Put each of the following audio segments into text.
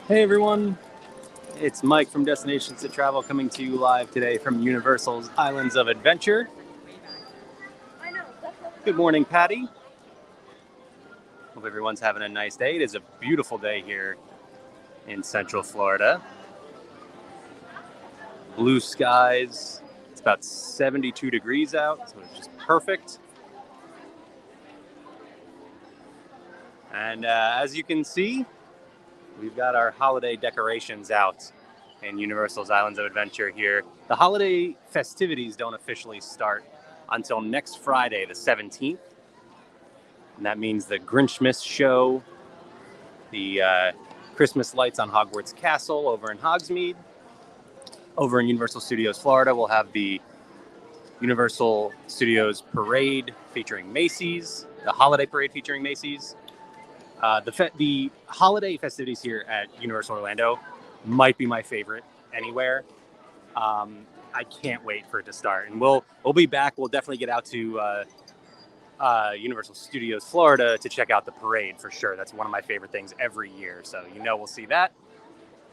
Hey everyone, it's Mike from Destinations to Travel coming to you live today from Universal's Islands of Adventure. Good morning, Patty. Hope everyone's having a nice day. It is a beautiful day here in Central Florida. Blue skies. It's about 72 degrees out, so it's just perfect. And as you can see, we've got our holiday decorations out in Universal's Islands of Adventure here. The holiday festivities don't officially start until next Friday, the 17th. And that means the Grinchmas show, the Christmas lights on Hogwarts Castle over in Hogsmeade. Over in Universal Studios Florida, we'll have the Universal Studios Parade featuring Macy's, the holiday parade featuring Macy's. The holiday festivities here at Universal Orlando might be my favorite anywhere. I can't wait for it to start, and we'll be back. We'll definitely get out to Universal Studios Florida to check out the parade for sure. That's one of my favorite things every year, so we'll see that.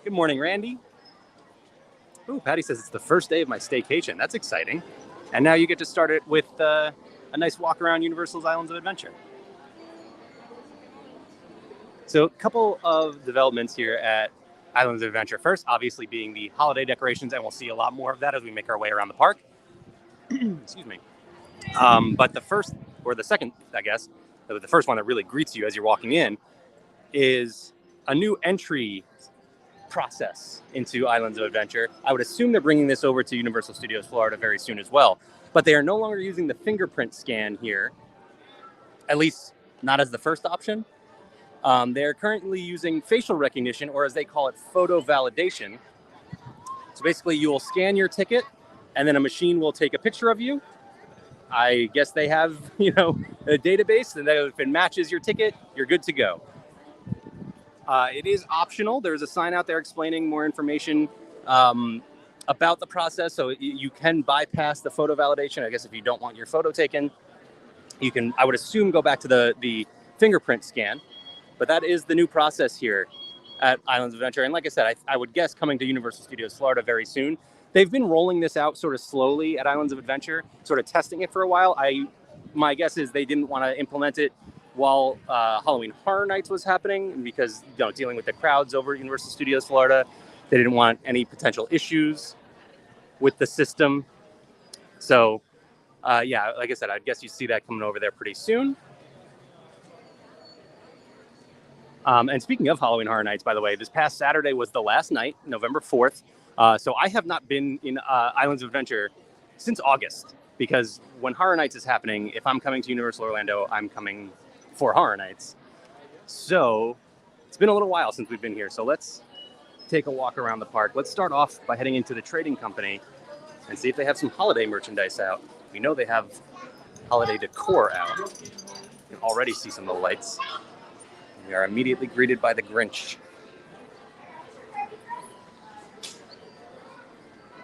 Good morning, Randy. Ooh, Patty says it's the first day of my staycation. That's exciting. And now you get to start it with a nice walk around Universal's Islands of Adventure. So a couple of developments here at Islands of Adventure. First, obviously, being the holiday decorations, and we'll see a lot more of that as we make our way around the park. Excuse me. But the first, or the second, I guess, the first one that really greets you as you're walking in is a new entry process into Islands of Adventure. I would assume they're bringing this over to Universal Studios Florida very soon as well. But they are no longer using the fingerprint scan here, at least not as the first option. They're currently using facial recognition, or as they call it, photo validation. So basically, you will scan your ticket, and then a machine will take a picture of you. I guess they have, a database, and if it matches your ticket, you're good to go. It is optional. There's a sign out there explaining more information about the process, so you can bypass the photo validation. I guess if you don't want your photo taken, you can, I would assume, go back to the fingerprint scan. But that is the new process here at Islands of Adventure. And like I said, I would guess coming to Universal Studios Florida very soon. They've been rolling this out sort of slowly at Islands of Adventure, sort of testing it for a while. My guess is they didn't want to implement it while Halloween Horror Nights was happening, because dealing with the crowds over at Universal Studios Florida, they didn't want any potential issues with the system. So, like I said, I guess you see that coming over there pretty soon. And speaking of Halloween Horror Nights, by the way, this past Saturday was the last night, November 4th. So I have not been in Islands of Adventure since August, because when Horror Nights is happening, if I'm coming to Universal Orlando, I'm coming for Horror Nights. So it's been a little while since we've been here. So let's take a walk around the park. Let's start off by heading into the Trading Company and see if they have some holiday merchandise out. We know they have holiday decor out. You can already see some of the lights. We are immediately greeted by the Grinch.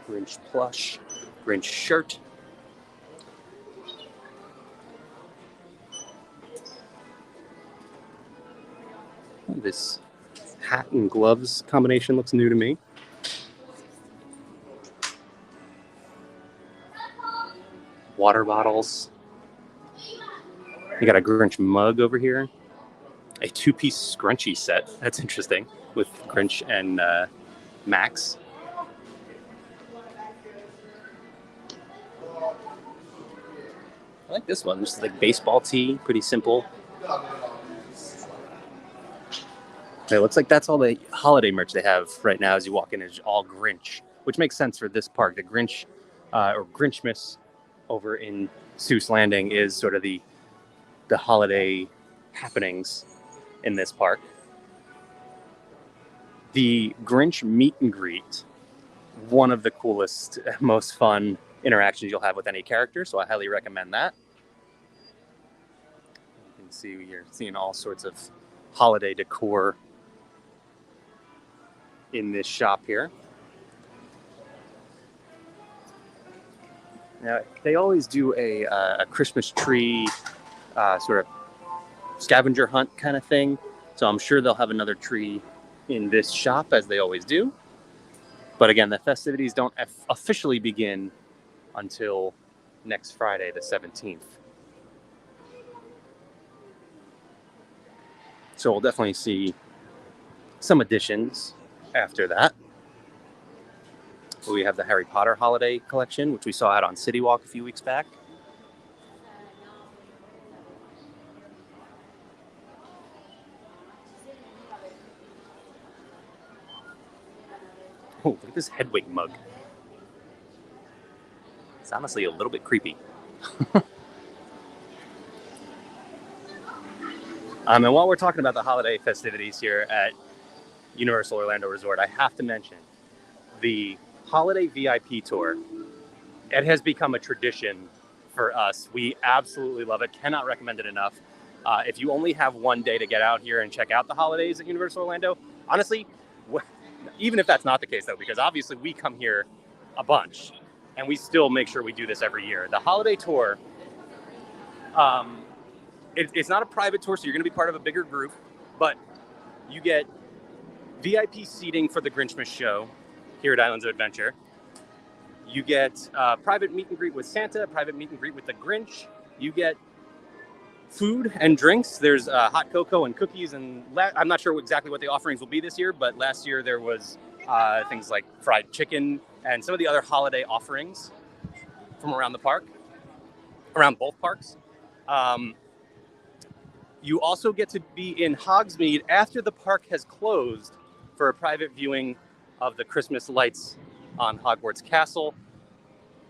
Grinch plush, Grinch shirt. This hat and gloves combination looks new to me. Water bottles. You got a Grinch mug over here. A two-piece scrunchie set. That's interesting, with Grinch and Max. I like this one. Just like baseball tee, pretty simple. It looks like that's all the holiday merch they have right now as you walk in. Is all Grinch, which makes sense for this park. The Grinch, or Grinchmas, over in Seuss Landing is sort of the holiday happenings in this park. The Grinch meet and greet, one of the coolest, most fun interactions you'll have with any character, so I highly recommend that. You can see you're seeing all sorts of holiday decor in this shop here. Now, they always do a Christmas tree sort of scavenger hunt kind of thing, so I'm sure they'll have another tree in this shop as they always do. But again, the festivities don't officially begin until next Friday, the 17th. So we'll definitely see some additions after that. We have the Harry Potter holiday collection, which we saw out on City Walk a few weeks back. Oh, look at this Hedwig mug. It's honestly a little bit creepy. And while we're talking about the holiday festivities here at Universal Orlando Resort, I have to mention the Holiday VIP Tour. It has become a tradition for us. We absolutely love it. Cannot recommend it enough. If you only have one day to get out here and check out the holidays at Universal Orlando, honestly, even if that's not the case, though, because obviously we come here a bunch and we still make sure we do this every year. The holiday tour, it's not a private tour, so you're going to be part of a bigger group, but you get VIP seating for the Grinchmas show here at Islands of Adventure. You get private meet and greet with Santa, private meet and greet with the Grinch. You get food and drinks. There's hot cocoa and cookies, and I'm not sure exactly what the offerings will be this year, but last year there was things like fried chicken and some of the other holiday offerings from around the park, around both parks. You also get to be in Hogsmeade after the park has closed for a private viewing of the Christmas lights on Hogwarts Castle.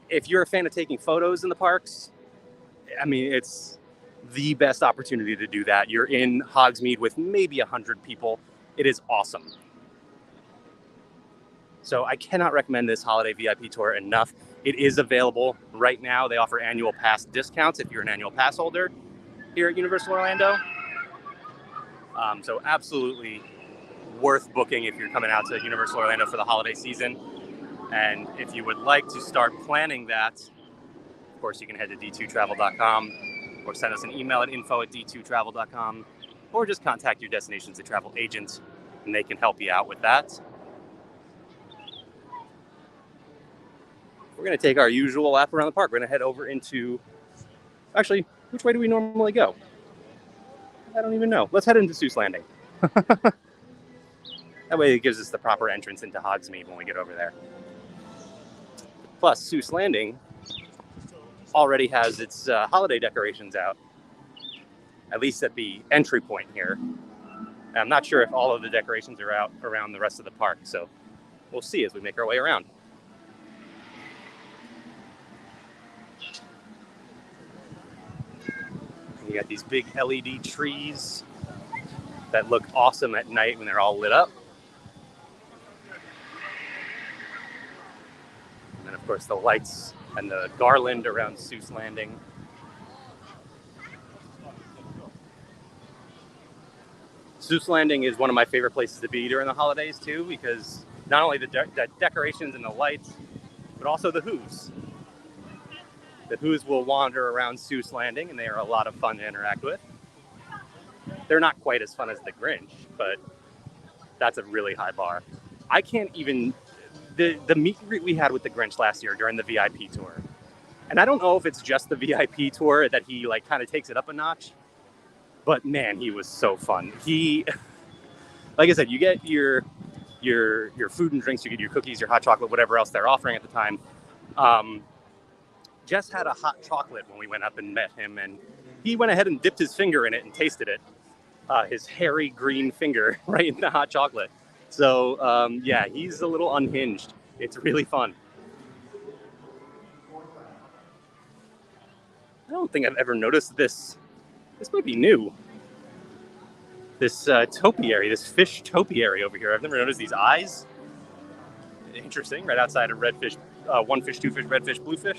If you're a fan of taking photos in the parks, I mean, it's the best opportunity to do that. You're in Hogsmeade with maybe 100 people. It is awesome. So I cannot recommend this holiday VIP tour enough. It is available right now. They offer annual pass discounts if you're an annual pass holder here at Universal Orlando. So absolutely worth booking if you're coming out to Universal Orlando for the holiday season. And if you would like to start planning that, of course, you can head to d2travel.com or send us an email at info@d2travel.com, or just contact your Destinations to Travel agent and they can help you out with that. We're going to take our usual lap around the park. We're going to head over into, actually, which way do we normally go? I don't even know. Let's head into Seuss Landing. That way it gives us the proper entrance into Hogsmeade when we get over there. Plus, Seuss Landing already has its holiday decorations out, at least at the entry point here. And I'm not sure if all of the decorations are out around the rest of the park, so we'll see as we make our way around. You got these big LED trees that look awesome at night when they're all lit up. And then, of course, the lights and the garland around Seuss Landing. Seuss Landing is one of my favorite places to be during the holidays, too, because not only the decorations and the lights, but also the Who's. The Who's will wander around Seuss Landing, and they are a lot of fun to interact with. They're not quite as fun as the Grinch, but that's a really high bar. I can't even... The meet and greet we had with the Grinch last year during the VIP tour, and I don't know if it's just the VIP tour that he like kind of takes it up a notch, but man, he was so fun. He, like I said, you get your food and drinks, you get your cookies, your hot chocolate, whatever else they're offering at the time. Jess had a hot chocolate when we went up and met him, and he went ahead and dipped his finger in it and tasted it. His hairy green finger right in the hot chocolate. So, yeah, he's a little unhinged. It's really fun. I don't think I've ever noticed this. This might be new. This topiary, this fish topiary over here. I've never noticed these eyes. Interesting, right outside of redfish, one fish, two fish, redfish, bluefish.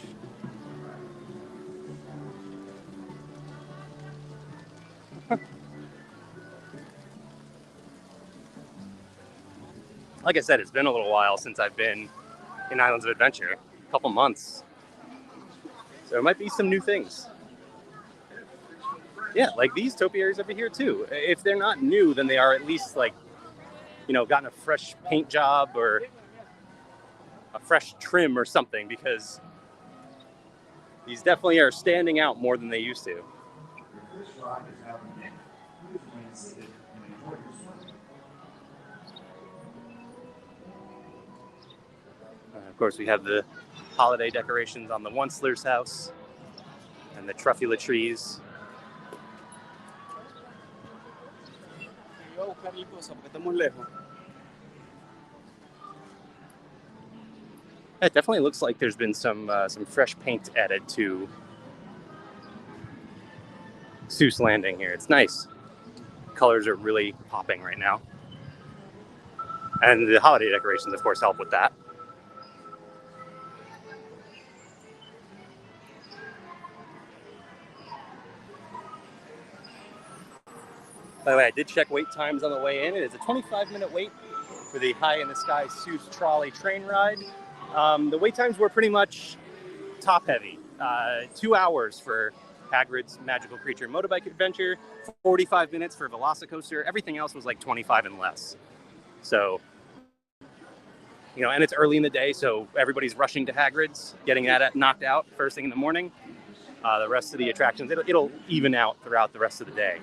Like I said, it's been a little while since I've been in Islands of Adventure, a couple months. So there might be some new things. Yeah, like these topiaries over here too. If they're not new, then they are at least like gotten a fresh paint job or a fresh trim or something, because these definitely are standing out more than they used to. Of course, we have the holiday decorations on the Onceler's house and the truffula trees. It definitely looks like there's been some fresh paint added to Seuss Landing here. It's nice. Colors are really popping right now. And the holiday decorations, of course, help with that. By the way, I did check wait times on the way in. It is a 25-minute wait for the High in the Sky Seuss Trolley train ride. The wait times were pretty much top-heavy. 2 hours for Hagrid's Magical Creature Motorbike Adventure, 45 minutes for Velocicoaster. Everything else was like 25 and less. So, and it's early in the day, so everybody's rushing to Hagrid's, getting that knocked out first thing in the morning. The rest of the attractions, it'll even out throughout the rest of the day.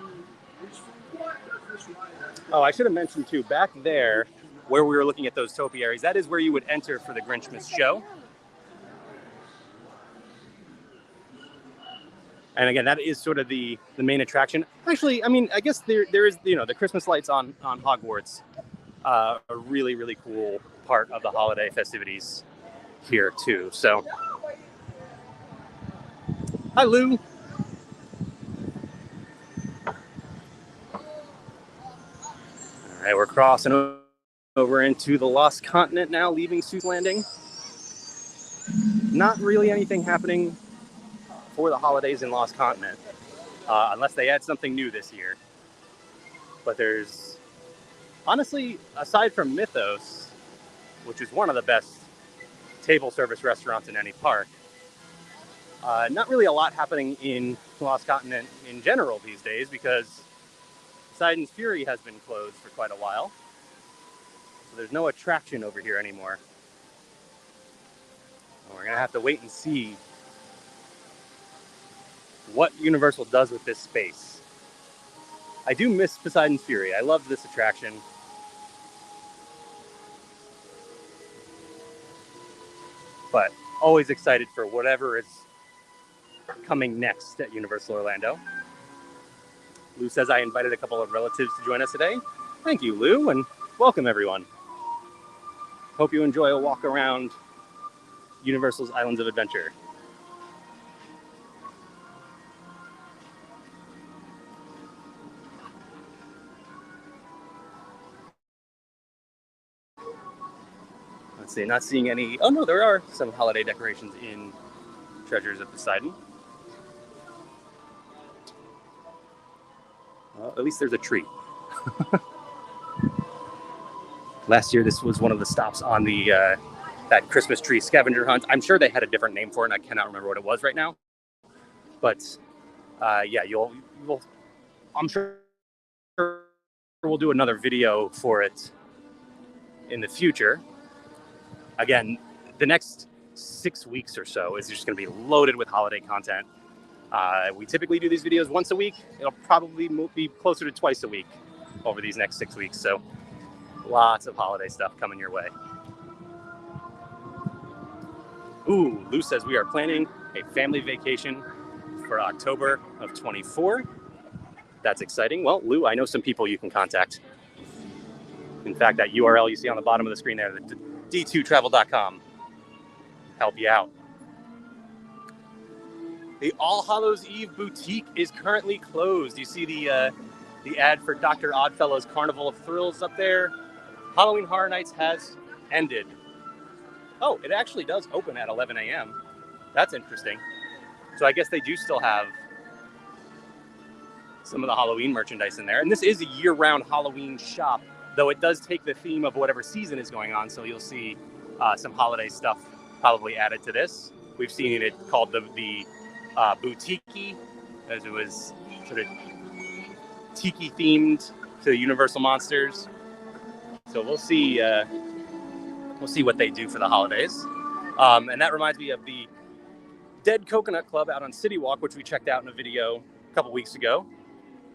Oh, I should have mentioned too, back there where we were looking at those topiaries, that is where you would enter for the Grinchmas show. And again, that is sort of the main attraction. Actually, I guess there is, the Christmas lights on Hogwarts, a really, really cool part of the holiday festivities here too. So, hi Lou. All right, we're crossing over into the Lost Continent now, leaving Seuss Landing. Not really anything happening for the holidays in Lost Continent, unless they add something new this year. But there's, honestly, aside from Mythos, which is one of the best table service restaurants in any park, not really a lot happening in Lost Continent in general these days, because Poseidon's Fury has been closed for quite a while. So there's no attraction over here anymore. We're going to have to wait and see what Universal does with this space. I do miss Poseidon's Fury. I loved this attraction. But always excited for whatever is coming next at Universal Orlando. Lou says I invited a couple of relatives to join us today. Thank you, Lou, and welcome everyone. Hope you enjoy a walk around Universal's Islands of Adventure. Let's see, not seeing any. Oh no, there are some holiday decorations in Treasures of Poseidon. Well, at least there's a tree. Last year, this was one of the stops on the that Christmas tree scavenger hunt. I'm sure they had a different name for it, and I cannot remember what it was right now. But yeah, you'll. I'm sure we'll do another video for it in the future. Again, the next 6 weeks or so is just going to be loaded with holiday content. We typically do these videos once a week. It'll probably be closer to twice a week over these next 6 weeks. So lots of holiday stuff coming your way. Ooh, Lou says we are planning a family vacation for October of 24. That's exciting. Well, Lou, I know some people you can contact. In fact, that URL you see on the bottom of the screen there, the d2travel.com, help you out. The All Hallows Eve boutique is currently closed. You see the ad for Dr. Oddfellow's Carnival of Thrills up there. Halloween Horror Nights has ended. Oh, it actually does open at 11 a.m. That's interesting. So I guess they do still have some of the Halloween merchandise in there. And this is a year-round Halloween shop, though it does take the theme of whatever season is going on. So you'll see some holiday stuff probably added to this. We've seen it called the boutique, as it was sort of tiki themed to Universal Monsters. So we'll see what they do for the holidays. And that reminds me of the Dead Coconut Club out on City Walk, which we checked out in a video a couple weeks ago.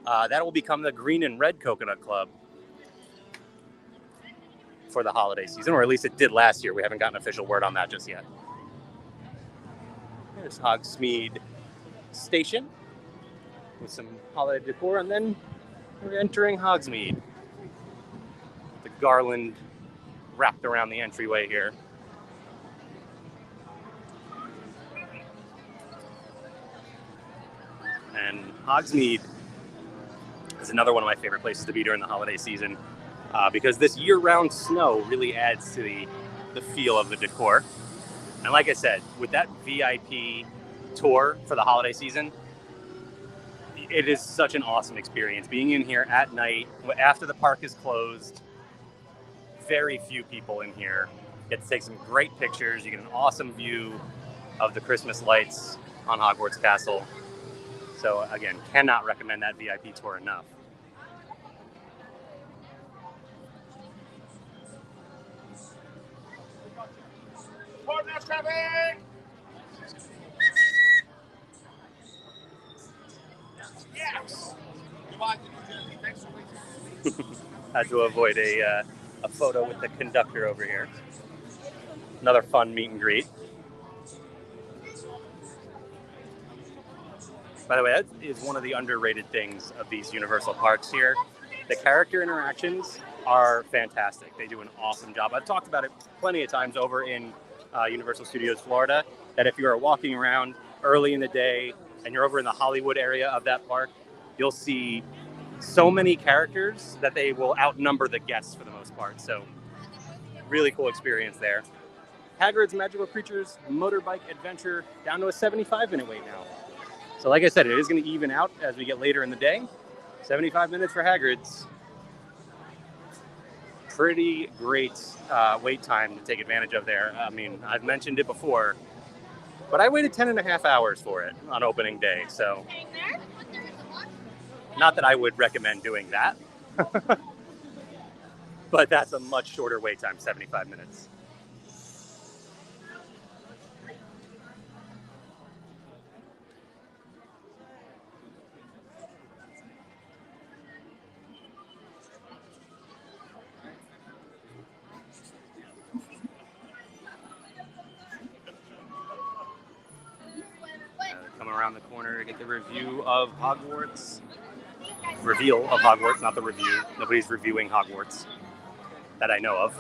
That will become the Green and Red Coconut Club for the holiday season, or at least it did last year. We haven't gotten official word on that just yet. There's Hogsmeade Station with some holiday decor, and then we're entering Hogsmeade. The garland wrapped around the entryway here. And Hogsmeade is another one of my favorite places to be during the holiday season because this year-round snow really adds to the feel of the decor. And like I said, with that VIP tour for the holiday season, it is such an awesome experience. Being in here at night, after the park is closed, very few people in here. Get to take some great pictures. You get an awesome view of the Christmas lights on Hogwarts Castle. So again, cannot recommend that VIP tour enough. Yes. Had to avoid a photo with the conductor over here. Another fun meet and greet. By the way, that is one of the underrated things of these Universal parks here. The character interactions are fantastic. They do an awesome job. I've talked about it plenty of times over in Universal Studios Florida, that if you are walking around early in the day and you're over in the Hollywood area of that park, you'll see so many characters that they will outnumber the guests for the most part. So really cool experience there. Hagrid's Magical Creatures Motorbike Adventure down to a 75-minute wait now. So like I said, it is going to even out as we get later in the day. 75 minutes for Hagrid's. Pretty great wait time to take advantage of there. I mean, I've mentioned it before, but I waited 10 and a half hours for it on opening day. So not that I would recommend doing that, but that's a much shorter wait time, 75 minutes. Come around the corner to get the review of Hogwarts. Reveal of Hogwarts, not the review. Nobody's reviewing Hogwarts that I know of.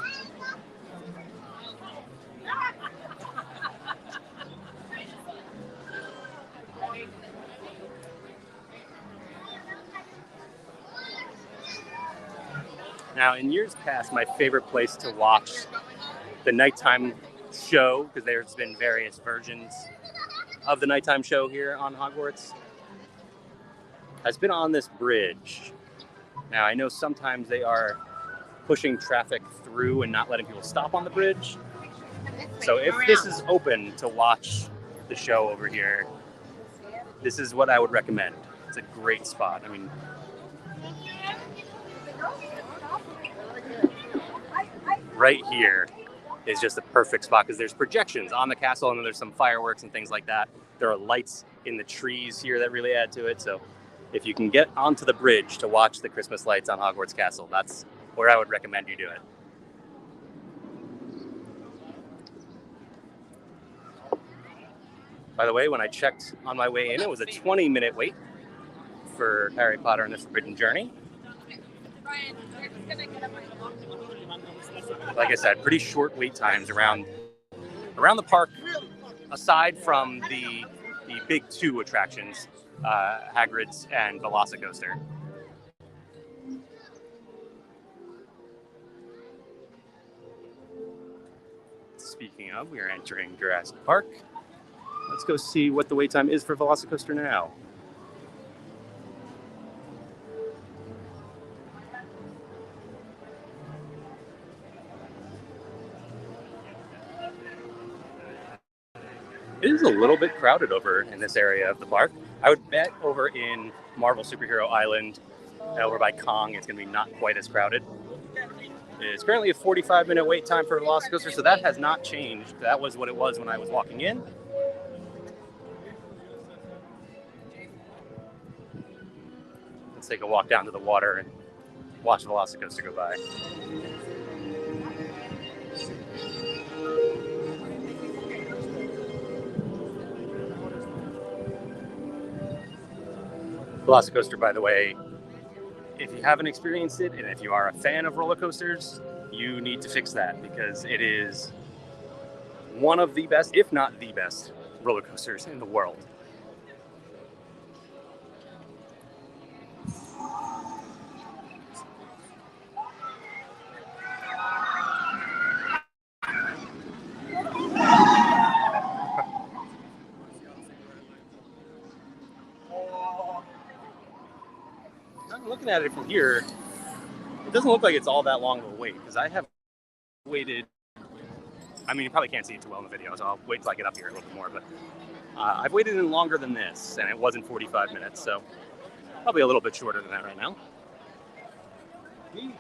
Now, in years past, my favorite place to watch the nighttime show, because there's been various versions of the nighttime show here on Hogwarts, has been on this bridge. Now, I know sometimes they are pushing traffic through and not letting people stop on the bridge. So if this is open to watch the show over here, this is what I would recommend. It's a great spot. I mean, right here is just a perfect spot because there's projections on the castle and then there's some fireworks and things like that. There are lights in the trees here that really add to it. So if you can get onto the bridge to watch the Christmas lights on Hogwarts Castle, that's where I would recommend you do it. By the way, when I checked on my way in, it was a 20-minute wait for Harry Potter and the Forbidden Journey. Like I said, pretty short wait times around the park, aside from the big two attractions, Hagrid's and Velocicoaster. Speaking of, we are entering Jurassic Park. Let's go see what the wait time is for Velocicoaster now. It is a little bit crowded over in this area of the park. I would bet over in Marvel Superhero Island, over by Kong, it's going to be not quite as crowded. It's currently a 45-minute wait time for Velocicoaster, so that has not changed. That was what it was when I was walking in. Let's take a walk down to the water and watch Velocicoaster go by. Velocicoaster, by the way, if you haven't experienced it, and if you are a fan of roller coasters, you need to fix that, because it is one of the best, if not the best, roller coasters in the world. I'm looking at it from here. It doesn't look like it's all that long of a wait, because I have waited. I mean, you probably can't see it too well in the video, so I'll wait till I get up here a little bit more. But I've waited in longer than this, and it wasn't 45 minutes, so probably a little bit shorter than that right now. You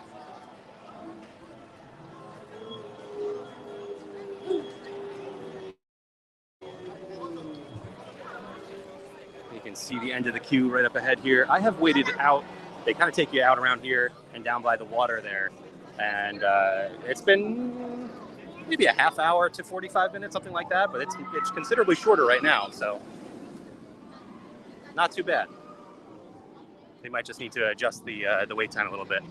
can see the end of the queue right up ahead here. I have waited out. They kind of take you out around here and down by the water there. And it's been maybe a half hour to 45 minutes, something like that. But it's considerably shorter right now, so not too bad. They might just need to adjust the wait time a little bit.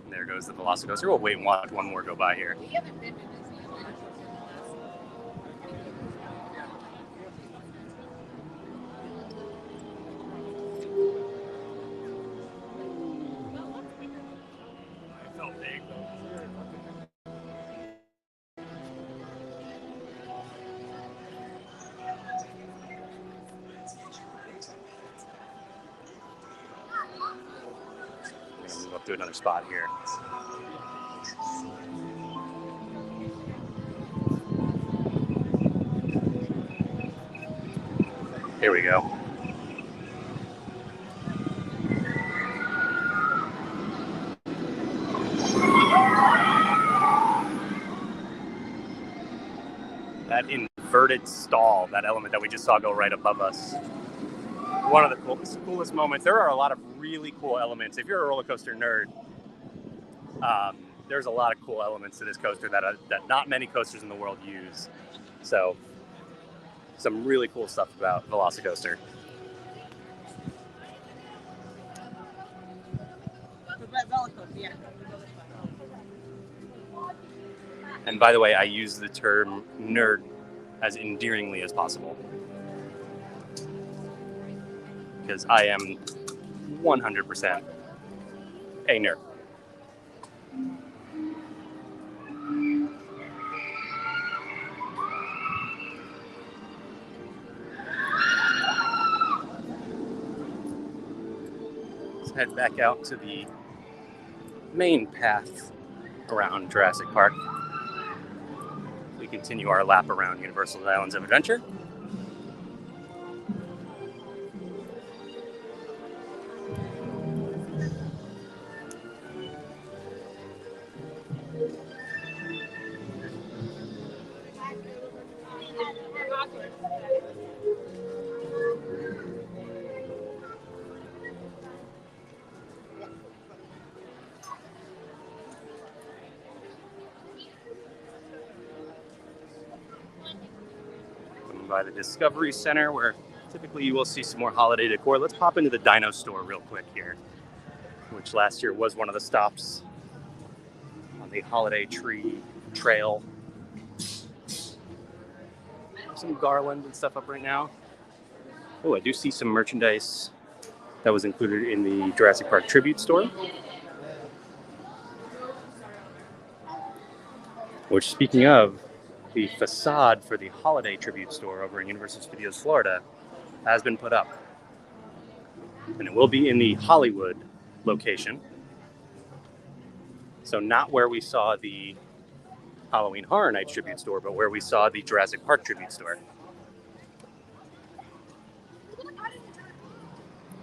And there goes the Velocicoaster. We'll wait and watch one more go by here. Move up to another spot here. Here we go. That inverted stall, that element that we just saw go right above us. One of the coolest moments. There are a lot of really cool elements. If you're a roller coaster nerd, there's a lot of cool elements to this coaster that not many coasters in the world use. So, some really cool stuff about Velocicoaster. And by the way, I use the term nerd as endearingly as possible, because I am 100% a nerd. Let's head back out to the main path around Jurassic Park. We continue our lap around Universal Islands of Adventure. By the Discovery Center, where typically you will see some more holiday decor. Let's pop into the Dino Store real quick here, which last year was one of the stops on the holiday tree trail. Some garland and stuff up right now. Oh, I do see some merchandise that was included in the Jurassic Park Tribute Store. Which, speaking of, the facade for the holiday tribute store over in Universal Studios Florida has been put up. And it will be in the Hollywood location. So not where we saw the Halloween Horror Nights tribute store, but where we saw the Jurassic Park tribute store.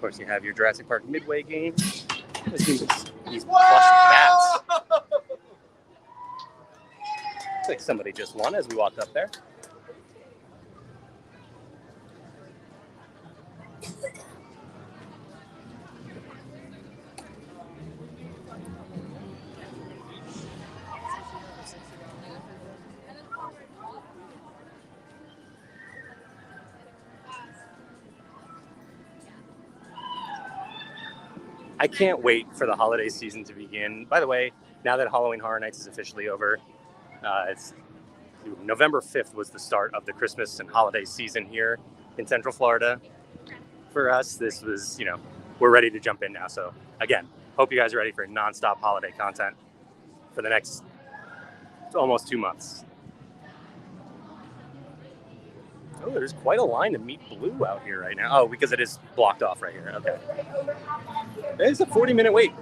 Of course, you have your Jurassic Park Midway games. These plush bats. Looks like somebody just won as we walked up there. I can't wait for the holiday season to begin. By the way, now that Halloween Horror Nights is officially over, it's November 5th was the start of the Christmas and holiday season here in Central Florida. For us, this was, we're ready to jump in now. So again, hope you guys are ready for nonstop holiday content for the next almost 2 months. Oh, there's quite a line to meet Blue out here right now. Oh, because it is blocked off right here. Okay. It's a 40-minute wait.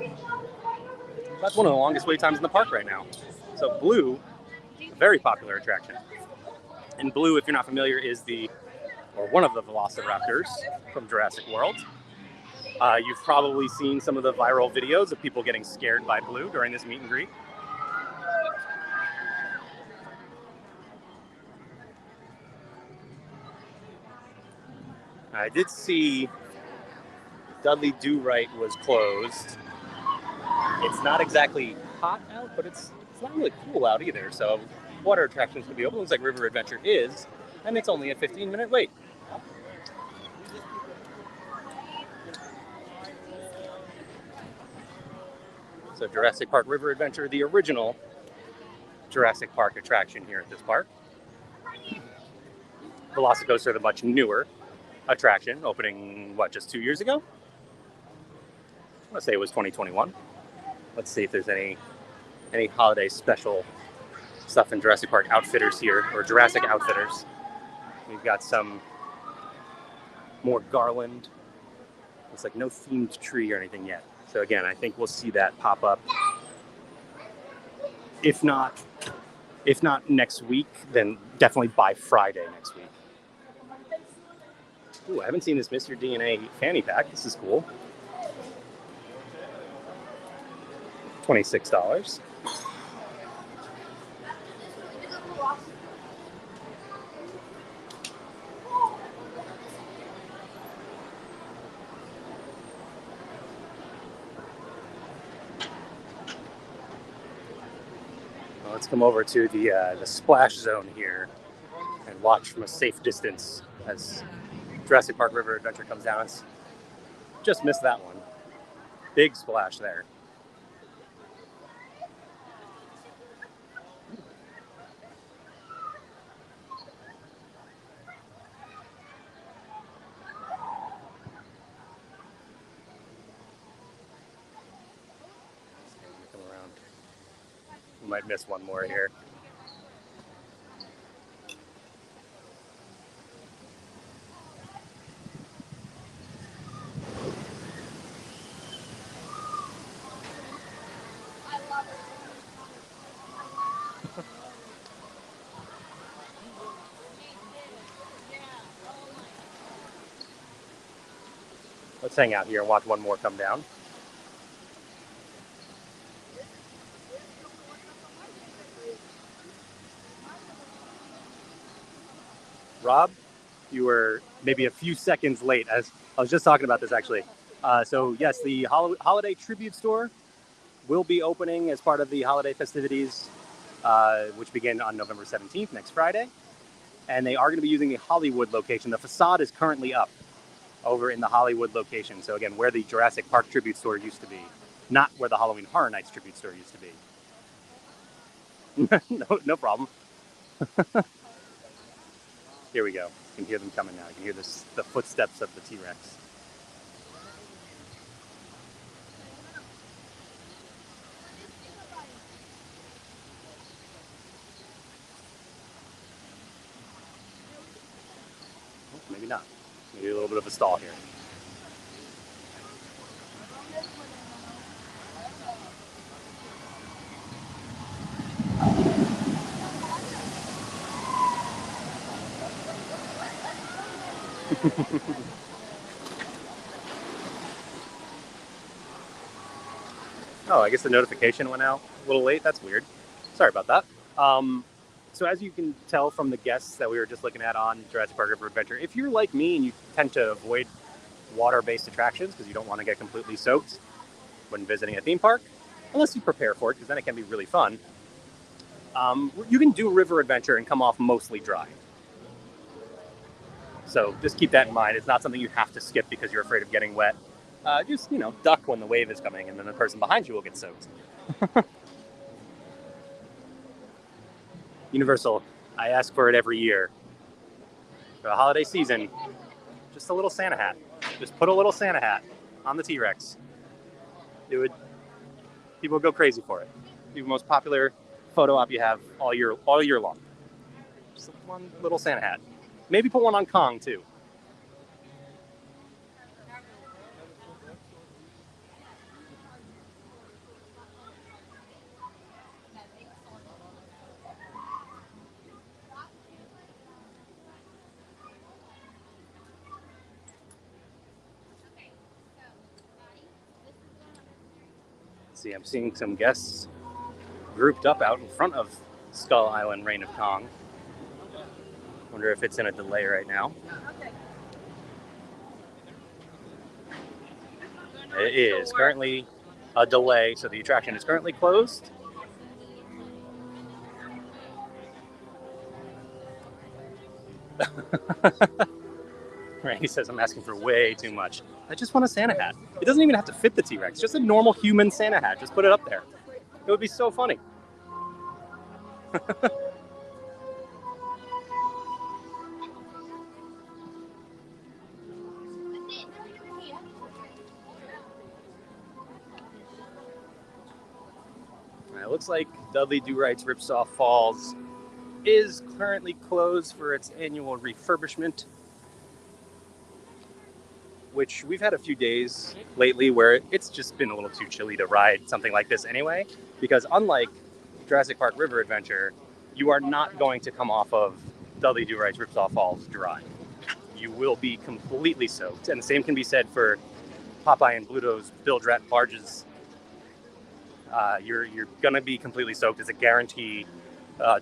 That's one of the longest wait times in the park right now. So Blue, a very popular attraction. And Blue, if you're not familiar, is one of the Velociraptors from Jurassic World. You've probably seen some of the viral videos of people getting scared by Blue during this meet and greet. I did see Dudley Do-Right was closed. It's not exactly hot out, but it's not really cool out either. So water attractions could be open. Looks like River Adventure is, and it's only a 15-minute wait. So Jurassic Park River Adventure, the original Jurassic Park attraction here at this park. Velocicoaster, the much newer attraction, opening, just 2 years ago? I want to say it was 2021. Let's see if there's any holiday special stuff in Jurassic Park Outfitters here, or Jurassic Outfitters. We've got some more garland. It's like no themed tree or anything yet. So again, I think we'll see that pop up. If not next week, then definitely by Friday next week. Ooh, I haven't seen this Mr. DNA fanny pack. This is cool. $26. Well, let's come over to the splash zone here and watch from a safe distance as Jurassic Park River Adventure comes down. Just missed that one. Big splash there. Come around. We might miss one more here. Let's hang out here and watch one more come down. Rob, you were maybe a few seconds late, as I was just talking about this actually. So yes, the holiday tribute store will be opening as part of the holiday festivities, which begin on November 17th, next Friday. And they are going to be using the Hollywood location. The facade is currently up over in the Hollywood location. So again, where the Jurassic Park tribute store used to be, not where the Halloween Horror Nights tribute store used to be. No problem. Here we go. You can hear them coming now. You can hear the footsteps of the T-Rex. Maybe not. Maybe a little bit of a stall here. Oh, I guess the notification went out a little late. That's weird. Sorry about that. So as you can tell from the guests that we were just looking at on Jurassic Park River Adventure, if you're like me and you tend to avoid water-based attractions because you don't want to get completely soaked when visiting a theme park, unless you prepare for it, because then it can be really fun, you can do River Adventure and come off mostly dry. So just keep that in mind. It's not something you have to skip because you're afraid of getting wet. Just, duck when the wave is coming and then the person behind you will get soaked. Universal, I ask for it every year. For the holiday season, just a little Santa hat. Just put a little Santa hat on the T-Rex. People would go crazy for it. It'd be the most popular photo op you have all year long. Just one little Santa hat. Maybe put one on Kong too. See, I'm seeing some guests grouped up out in front of Skull Island Reign of Kong. Wonder if it's in a delay right now. It is currently a delay, so the attraction is currently closed. Randy says I'm asking for way too much. I just want a Santa hat. It doesn't even have to fit the T-Rex. Just a normal human Santa hat. Just put it up there. It would be so funny. It looks like Dudley Do-Right's Ripsaw Falls is currently closed for its annual refurbishment, which we've had a few days lately where it's just been a little too chilly to ride something like this anyway, because unlike Jurassic Park River Adventure, you are not going to come off of Dudley Do-Right's Ripsaw Falls dry. You will be completely soaked, and the same can be said for Popeye and Bluto's Bilge Rat barges. You're going to be completely soaked. It's a guarantee.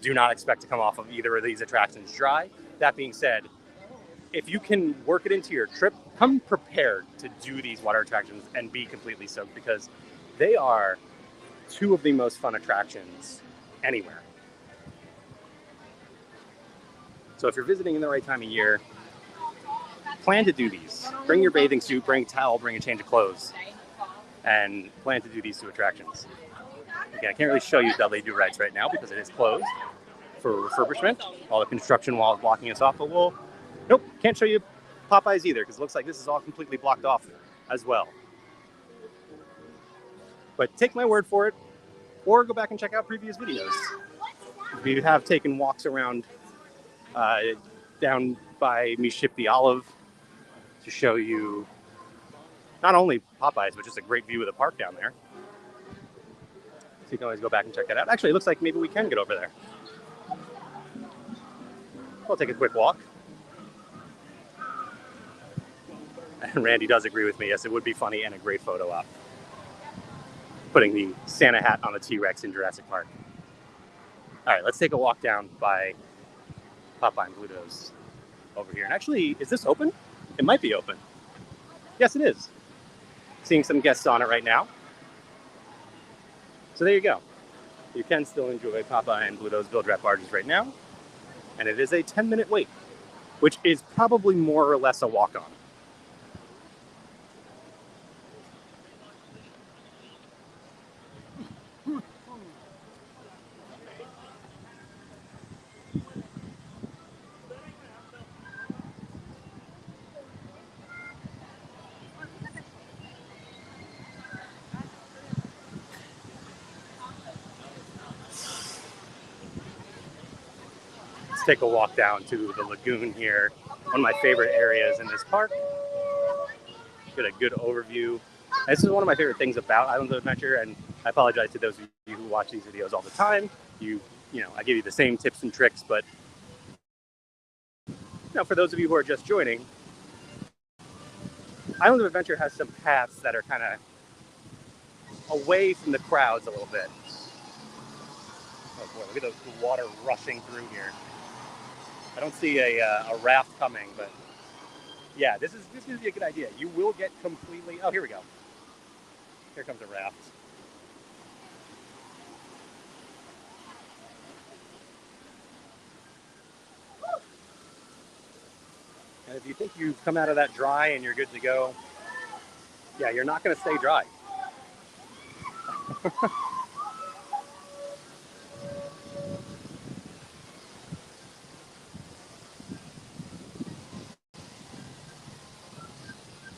Do not expect to come off of either of these attractions dry. That being said, if you can work it into your trip, come prepared to do these water attractions and be completely soaked, because they are two of the most fun attractions anywhere. So if you're visiting in the right time of year, plan to do these. Bring your bathing suit, bring a towel, bring a change of clothes, and plan to do these two attractions. Again, I can't really show you Dudley Do-Rights right now because it is closed for refurbishment. All the construction walls blocking us off, but nope, can't show you Popeyes either because it looks like this is all completely blocked off as well. But take my word for it, or go back and check out previous videos. We have taken walks around down by Me Ship the Olive to show you not only Popeyes, but just a great view of the park down there. So you can always go back and check that out. Actually, it looks like maybe we can get over there. We'll take a quick walk. And Randy does agree with me. Yes, it would be funny and a great photo op. Putting the Santa hat on the T-Rex in Jurassic Park. All right, let's take a walk down by Popeye and Bluto's over here. And actually, is this open? It might be open. Yes, it is. Seeing some guests on it right now. So there you go. You can still enjoy Popeye and Bluto's Bilge Rat barges right now. And it is a 10-minute wait, which is probably more or less a walk-on. Take a walk down to the lagoon here. One of my favorite areas in this park. Get a good overview. This is one of my favorite things about Islands of Adventure, and I apologize to those of you who watch these videos all the time. I give you the same tips and tricks, but for those of you who are just joining, Islands of Adventure has some paths that are kind of away from the crowds a little bit. Oh boy, look at the water rushing through here. I don't see a raft coming, but yeah, this is going to be a good idea. You will get completely. Oh, here we go. Here comes a raft. And if you think you've come out of that dry and you're good to go, yeah, you're not going to stay dry.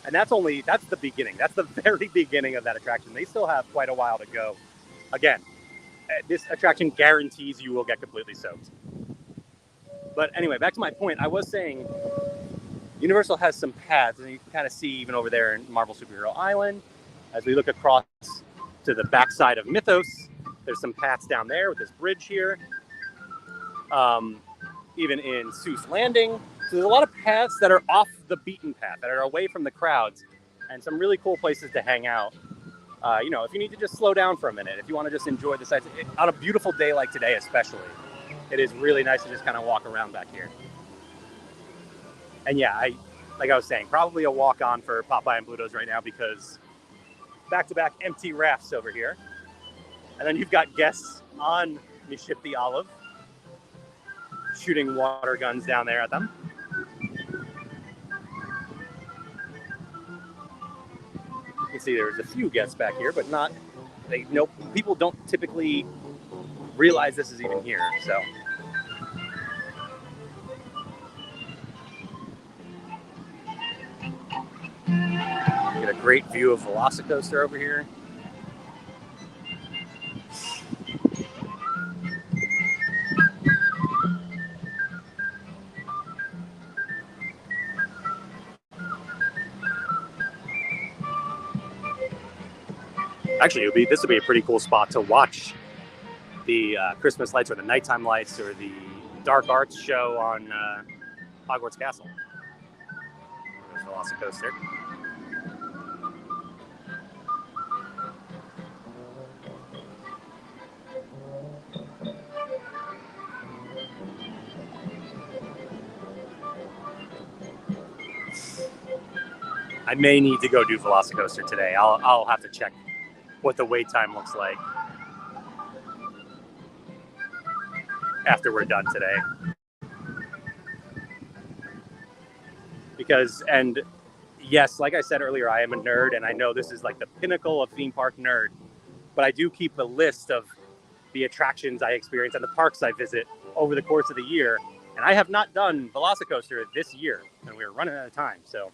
And that's the beginning. That's the very beginning of that attraction. They still have quite a while to go. Again, this attraction guarantees you will get completely soaked. But anyway, back to my point. I was saying Universal has some paths, and you can kind of see even over there in Marvel Superhero Island, as we look across to the backside of Mythos, there's some paths down there with this bridge here. Even in Seuss Landing. So there's a lot of paths that are off the beaten path, that are away from the crowds, and some really cool places to hang out. If you need to just slow down for a minute, if you want to just enjoy the sights, on a beautiful day like today especially, it is really nice to just kind of walk around back here. And yeah, like I was saying, probably a walk-on for Popeye and Bluto's right now because back-to-back empty rafts over here. And then you've got guests on the ship the Olive, shooting water guns down there at them. You can see there's a few guests back here, but people don't typically realize this is even here. So you get a great view of Velocicoaster over here. Actually, this would be a pretty cool spot to watch the Christmas lights or the nighttime lights or the dark arts show on Hogwarts Castle. There's Velocicoaster. I may need to go do Velocicoaster today. I'll have to check what the wait time looks like after we're done today. And yes, like I said earlier, I am a nerd, and I know this is like the pinnacle of theme park nerd, but I do keep a list of the attractions I experience and the parks I visit over the course of the year, and I have not done Velocicoaster this year, and we're running out of time. So,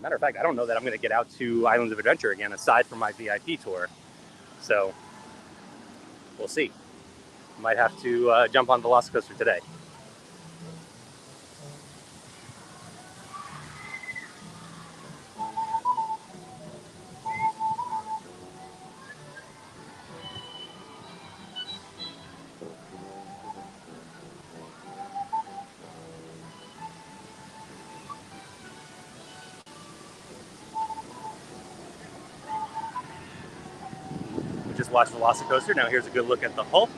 matter of fact, I don't know that I'm going to get out to Islands of Adventure again, aside from my VIP tour. So, we'll see. Might have to jump on Velocicoaster today. Just watched Velocicoaster. Now here's a good look at the Hulk.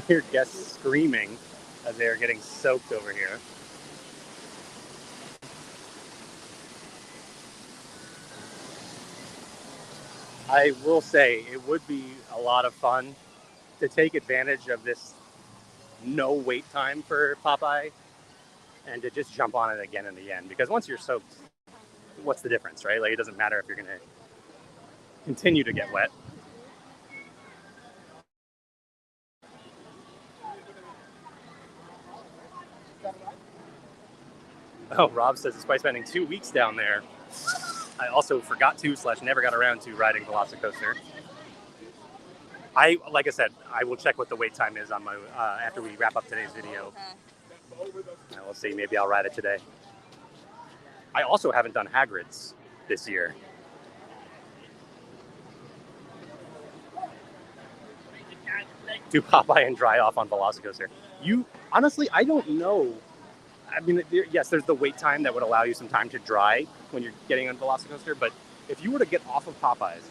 Hear guests screaming as they are getting soaked over here. I will say it would be a lot of fun to take advantage of this no wait time for Popeye and to just jump on it again in the end. Because once you're soaked, what's the difference, right? Like, it doesn't matter if you're going to continue to get wet. Oh, Rob says despite spending 2 weeks down there, I also forgot to / never got around to riding Velocicoaster. Like I said, I will check what the wait time is on my after we wrap up today's video. We'll see. Maybe I'll ride it today. I also haven't done Hagrid's this year. Do Popeye and dry off on Velocicoaster. Honestly, I don't know. I mean, yes, there's the wait time that would allow you some time to dry when you're getting on Velocicoaster, but if you were to get off of Popeyes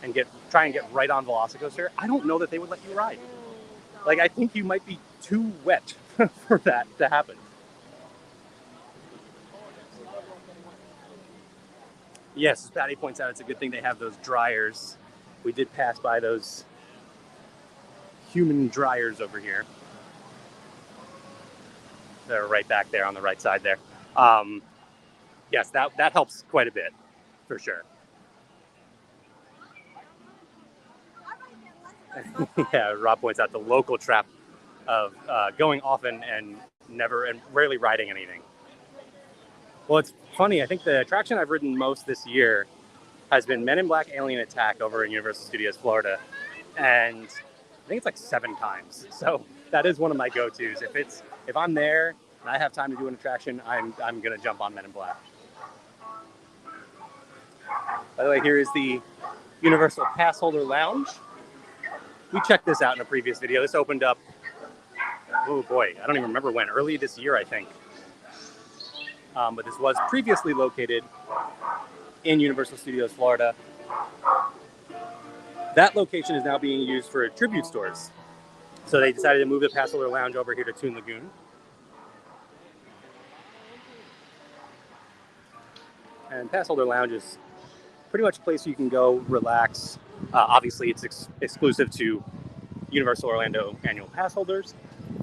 and try and get right on Velocicoaster, I don't know that they would let you ride. Like, I think you might be too wet for that to happen. Yes, as Patty points out, it's a good thing they have those dryers. We did pass by those human dryers over here. They're right back there on the right side there. Yes, that helps quite a bit, for sure. Yeah, Rob points out the local trap of going often and rarely riding anything. Well, it's funny. I think the attraction I've ridden most this year has been Men in Black Alien Attack over in Universal Studios Florida, and I think it's like 7 times. So that is one of my go-tos. If I'm there and I have time to do an attraction, I'm gonna jump on Men in Black. By the way, here is the Universal Pass Holder Lounge. We checked this out in a previous video. This opened up, oh boy, I don't even remember when, early this year, I think. But this was previously located in Universal Studios Florida. That location is now being used for tribute stores. So they decided to move the Pass Holder Lounge over here to Toon Lagoon. And Pass Holder Lounge is pretty much a place you can go relax. Obviously, it's exclusive to Universal Orlando annual pass holders.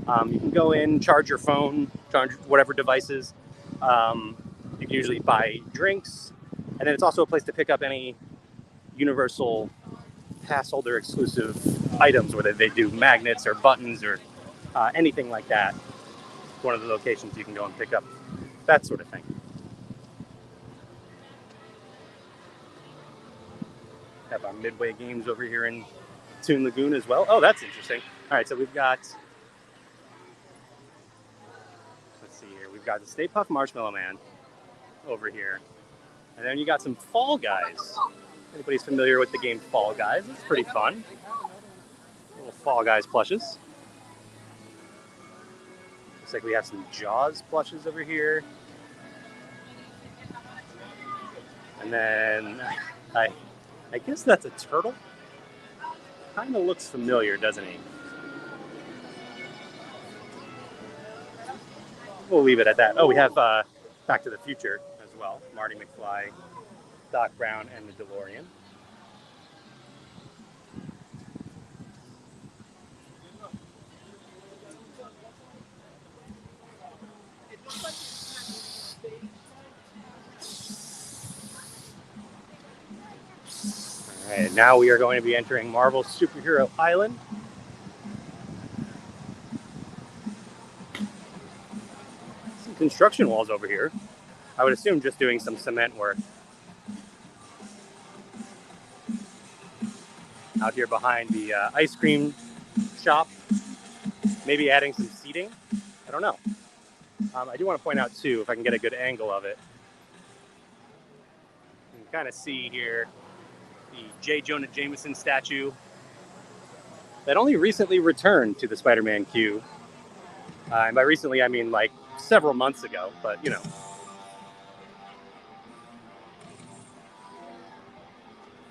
You can go in, charge your phone, charge whatever devices. You can usually buy drinks. And then it's also a place to pick up any Universal pass holder exclusive items, whether they do magnets or buttons or anything like that. It's one of the locations you can go and pick up that sort of thing. Have our Midway games over here in Toon Lagoon as well. Oh, that's interesting. All right, so we've got, let's see here. We've got the Stay Puft Marshmallow Man over here. And then you got some Fall Guys. Anybody's familiar with the game Fall Guys? It's pretty fun. Little Fall Guys plushes. Looks like we have some Jaws plushes over here. And then I guess that's a turtle. Kind of looks familiar, doesn't he? We'll leave it at that. Oh, we have Back to the Future as well. Marty McFly, Doc Brown, and the DeLorean. All right, now we are going to be entering Marvel Superhero Island. Some construction walls over here. I would assume just doing some cement work. Out here behind the ice cream shop, maybe adding some seating. I don't know. I do want to point out too, if I can get a good angle of it, you can kind of see here the J. Jonah Jameson statue that only recently returned to the Spider-Man queue. And by recently, I mean like several months ago, but you know.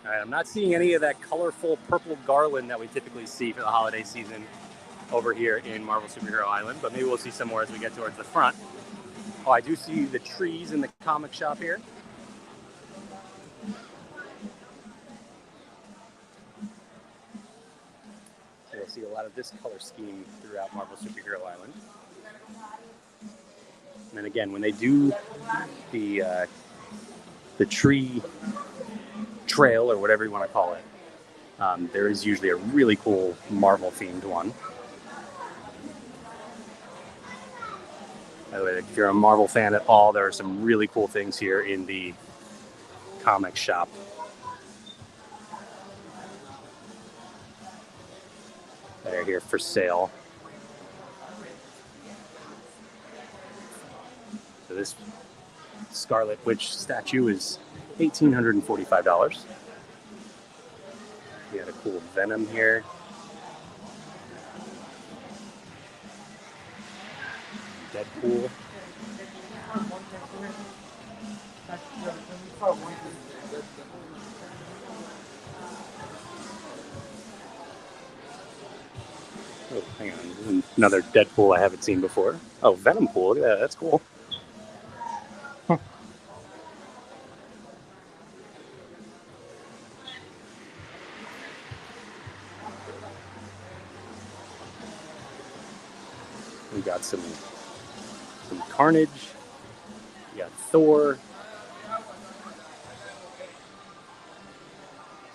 All right, I'm not seeing any of that colorful purple garland that we typically see for the holiday season over here in Marvel Superhero Island, but maybe we'll see some more as we get towards the front. Oh, I do see the trees in the comic shop here. So you'll see a lot of this color scheme throughout Marvel Superhero Island. And then again, when they do the tree trail or whatever you want to call it, there is usually a really cool Marvel themed one. By the way, if you're a Marvel fan at all, there are some really cool things here in the comic shop. that are here for sale. So this Scarlet Witch statue is $1,845. We had a cool Venom here. Deadpool. Oh, hang on. This is another Deadpool I haven't seen before. Oh, Venom Pool. Look at that. That's cool. Huh. We got some Carnage. We got Thor.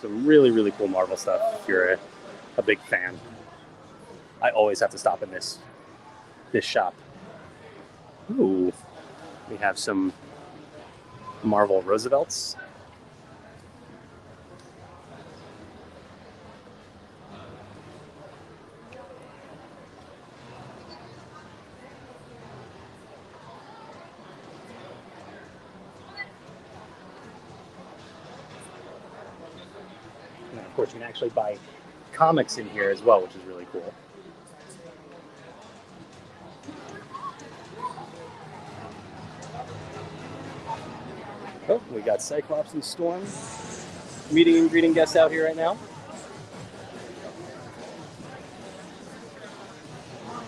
Some really, really cool Marvel stuff if you're a big fan. I always have to stop in this shop. Ooh, we have some Marvel Roosevelts. And of course, you can actually buy comics in here as well, which is really cool. Oh, we got Cyclops and Storm meeting and greeting guests out here right now.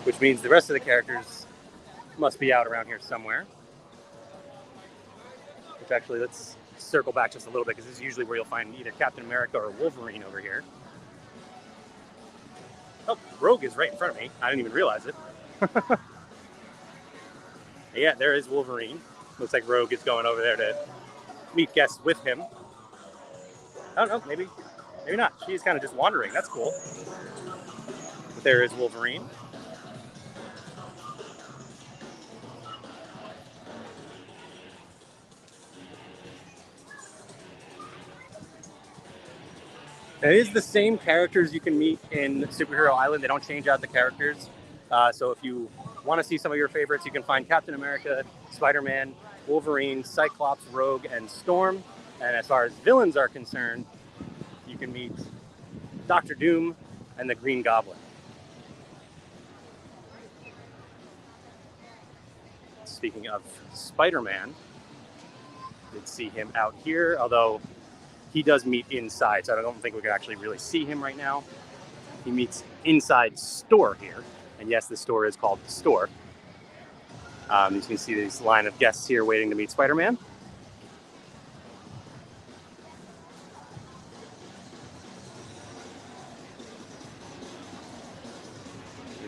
Which means the rest of the characters must be out around here somewhere. Which actually, let's circle back just a little bit because this is usually where you'll find either Captain America or Wolverine over here. Oh, Rogue is right in front of me. I didn't even realize it. Yeah, there is Wolverine. Looks like Rogue is going over there to meet guests with him. I don't know, maybe not. She's kind of just wandering. That's cool. But there is Wolverine. It is the same characters you can meet in Superhero Island. They don't change out the characters. So if you want to see some of your favorites, you can find Captain America, Spider-Man, Wolverine, Cyclops, Rogue, and Storm. And as far as villains are concerned, you can meet Doctor Doom and the Green Goblin. Speaking of Spider-Man, you did see him out here, although he does meet inside, so I don't think we can actually really see him right now. He meets inside store here, and yes, the store is called the store. You can see this line of guests here waiting to meet Spider-Man.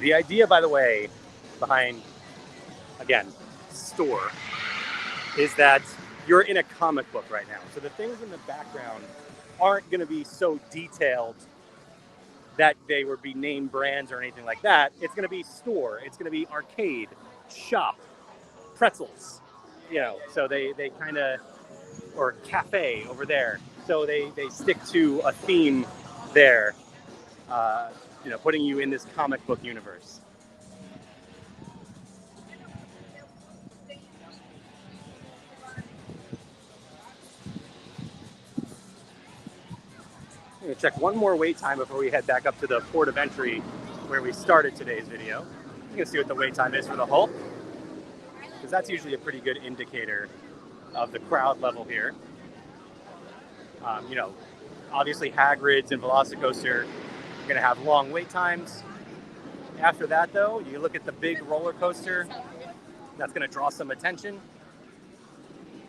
The idea, by the way, behind, again, store, is that you're in a comic book right now. So the things in the background aren't going to be so detailed that they would be name brands or anything like that. It's going to be store. It's going to be arcade, shop, pretzels, so they kind of, or cafe over there. So they stick to a theme there, putting you in this comic book universe. I'm going to check one more wait time before we head back up to the port of entry where we started today's video. I'm going to see what the wait time is for the Hulk, because that's usually a pretty good indicator of the crowd level here. Obviously Hagrid's and Velocicoaster are going to have long wait times. After that, though, you look at the big roller coaster, that's going to draw some attention,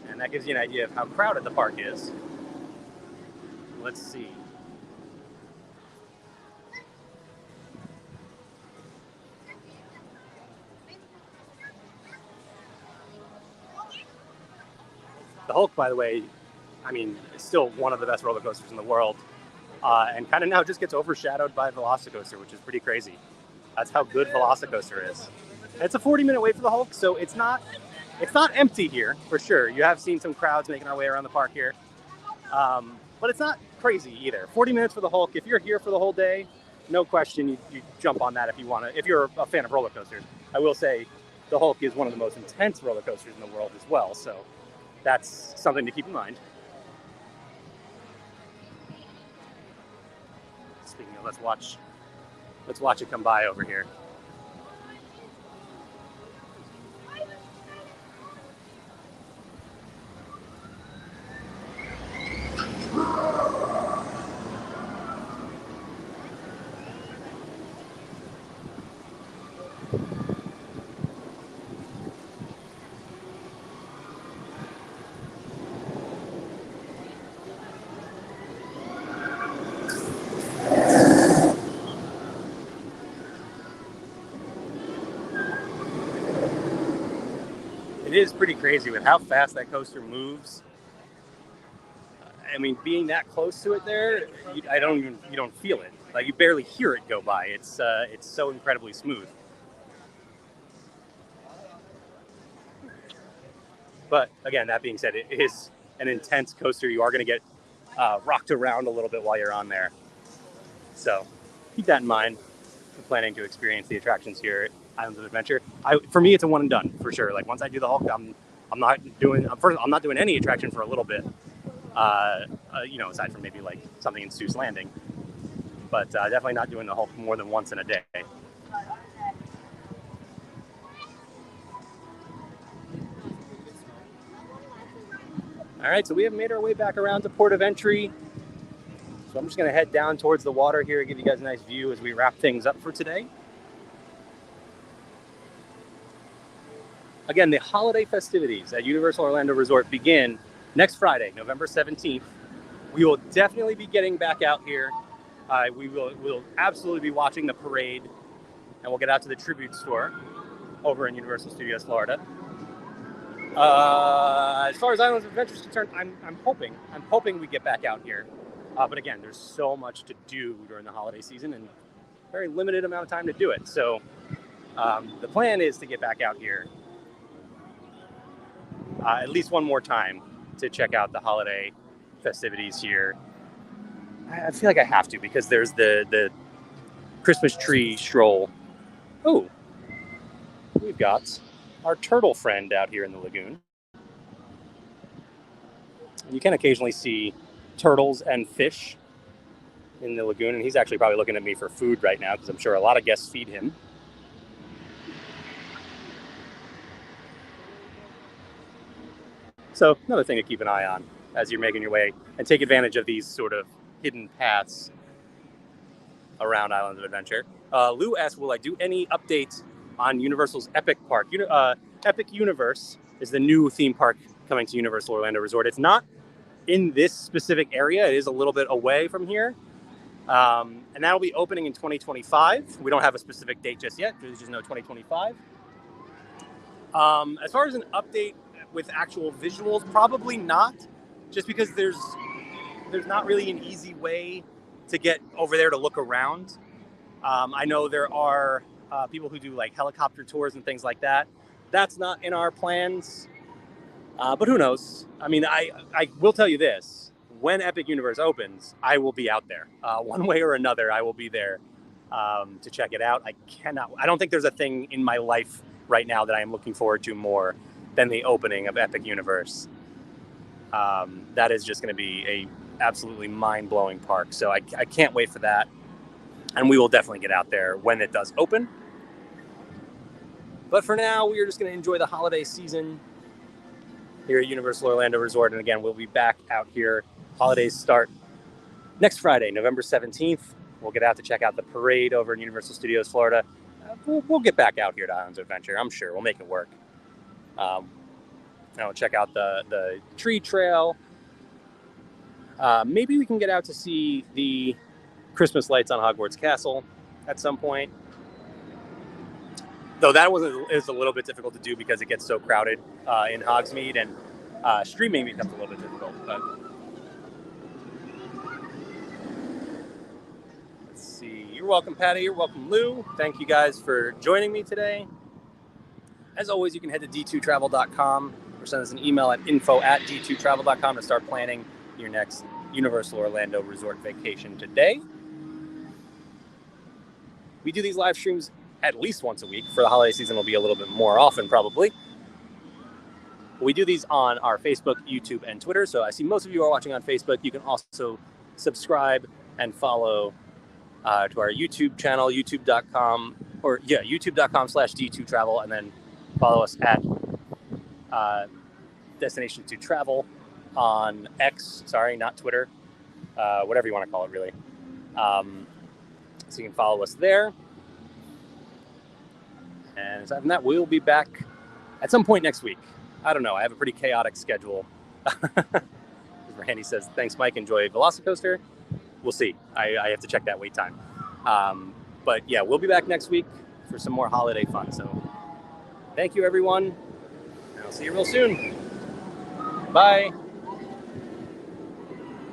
and that gives you an idea of how crowded the park is. Let's see. The Hulk, by the way, is still one of the best roller coasters in the world, and kind of now just gets overshadowed by Velocicoaster, which is pretty crazy. That's how good Velocicoaster is. And it's a 40-minute wait for the Hulk, so it's not empty here, for sure. You have seen some crowds making our way around the park here, but it's not crazy either. 40 minutes for the Hulk. If you're here for the whole day, no question, you jump on that if you want to. If you're a fan of roller coasters, I will say the Hulk is one of the most intense roller coasters in the world as well. So that's something to keep in mind. Speaking of, let's watch it come by over here. It is pretty crazy with how fast that coaster moves. I mean, being that close to it there, you don't feel it. Like, you barely hear it go by. It's so incredibly smooth. But again, that being said, it is an intense coaster. You are going to get rocked around a little bit while you're on there. So keep that in mind if you're planning to experience the attractions here at Islands of Adventure. For me, it's a one and done for sure. Like, once I do the Hulk, I'm not doing any attraction for a little bit. Aside from maybe like something in Seuss Landing, but definitely not doing the Hulk more than once in a day. All right, so we have made our way back around to port of entry. So I'm just going to head down towards the water here and give you guys a nice view as we wrap things up for today. Again, the holiday festivities at Universal Orlando Resort begin next Friday, November 17th. We will definitely be getting back out here. We'll absolutely be watching the parade, and we'll get out to the tribute store over in Universal Studios Florida. As far as Islands of Adventure is concerned, I'm hoping we get back out here. But again, there's so much to do during the holiday season and very limited amount of time to do it. So the plan is to get back out here at least one more time to check out the holiday festivities here. I feel like I have to, because there's the Christmas tree stroll. Oh, we've got our turtle friend out here in the lagoon. You can occasionally see turtles and fish in the lagoon, and he's actually probably looking at me for food right now, because I'm sure a lot of guests feed him. So another thing to keep an eye on as you're making your way and take advantage of these sort of hidden paths around Islands of Adventure. Lou asked, will I do any updates on Universal's Epic Park? Epic Universe is the new theme park coming to Universal Orlando Resort. It's not in this specific area. It is a little bit away from here. And that'll be opening in 2025. We don't have a specific date just yet. We just know 2025. As far as an update with actual visuals, probably not, just because there's not really an easy way to get over there to look around. I know there are people who do like helicopter tours and things like that. That's not in our plans, but who knows? I mean, I will tell you this: when Epic Universe opens, I will be out there. One way or another, I will be there to check it out. I don't think there's a thing in my life right now that I am looking forward to more than the opening of Epic Universe. That is just going to be a absolutely mind-blowing park. So I can't wait for that. And we will definitely get out there when it does open. But for now, we are just going to enjoy the holiday season here at Universal Orlando Resort. And again, we'll be back out here. Holidays start next Friday, November 17th. We'll get out to check out the parade over in Universal Studios Florida. We'll get back out here to Islands of Adventure. I'm sure we'll make it work. Check out the tree trail. Maybe we can get out to see the Christmas lights on Hogwarts Castle at some point. Though that is a little bit difficult to do because it gets so crowded in Hogsmeade, and streaming becomes a little bit difficult. But let's see. You're welcome, Patty. You're welcome, Lou. Thank you guys for joining me today. As always, you can head to d2travel.com or send us an email at info@d2travel.com to start planning your next Universal Orlando Resort vacation today. We do these live streams at least once a week. For the holiday season, it'll be a little bit more often, probably. We do these on our Facebook, YouTube, and Twitter. So I see most of you are watching on Facebook. You can also subscribe and follow to our YouTube channel, youtube.com/D2Travel, and then follow us at Destination to Travel on X. Sorry, not Twitter. Whatever you want to call it, really. So you can follow us there. And aside from that, we'll be back at some point next week. I don't know. I have a pretty chaotic schedule. Randy says, thanks, Mike. Enjoy Velocicoaster. We'll see. I have to check that wait time. But yeah, we'll be back next week for some more holiday fun. So thank you, everyone. And I'll see you real soon. Bye.